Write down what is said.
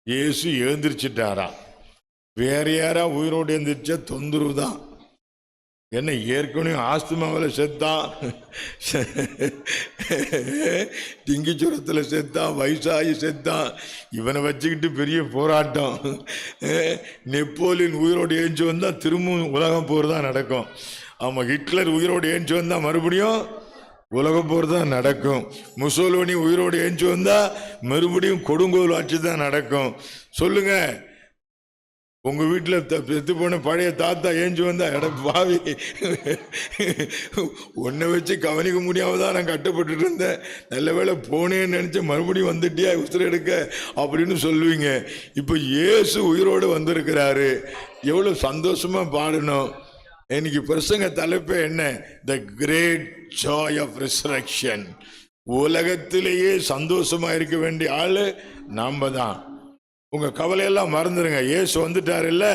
இயேசு எழுந்திரிச்சிட்டாரா. வேற யாரா உயிரோடு எழுந்திரிச்சா தொந்தரவு தான். என்ன ஏற்கனவே ஆஸ்துமாவில் செத்தான், திங்கி சுரத்தில் செத்தான், வயசாகி செத்தான். இவனை வச்சுக்கிட்டு பெரிய போராட்டம். நெப்போலியன் உயிரோடு ஏஞ்சி வந்தால் திரும்பவும் உலகம் போர் தான் நடக்கும். ஆமாம், ஹிட்லர் உயிரோடு ஏஞ்சி வந்தால் மறுபடியும் உலகம் போர் தான் நடக்கும். முசோலினி உயிரோடு ஏஞ்சி வந்தால் மறுபடியும் கொடுங்கோல் ஆட்சி தான் நடக்கும். சொல்லுங்க, உங்க வீட்டில் செத்து போன பழைய தாத்தா ஏஞ்சி வந்தா பாவி, உன்னை வச்சு கவனிக்க முடியாமதான் நான் கட்டுப்பட்டு இருந்தேன், நல்ல வேளை போனேன்னு நினைச்ச, மறுபடியும் வந்துட்டியா உசுர எடுக்க அப்படின்னு சொல்லுவீங்க. இப்போ இயேசு உயிரோடு வந்திருக்கிறாரு, எவ்வளவு சந்தோஷமா பாடணும். இன்னைக்கு பிரசங்க தலைப்பு என்ன? The great joy of resurrection. உலகத்திலேயே சந்தோஷமா இருக்க வேண்டிய ஆளு நாம தான். உங்க கவலையெல்லாம் மறந்துடுங்க, இயேசு வந்துட்டாரு இல்ல.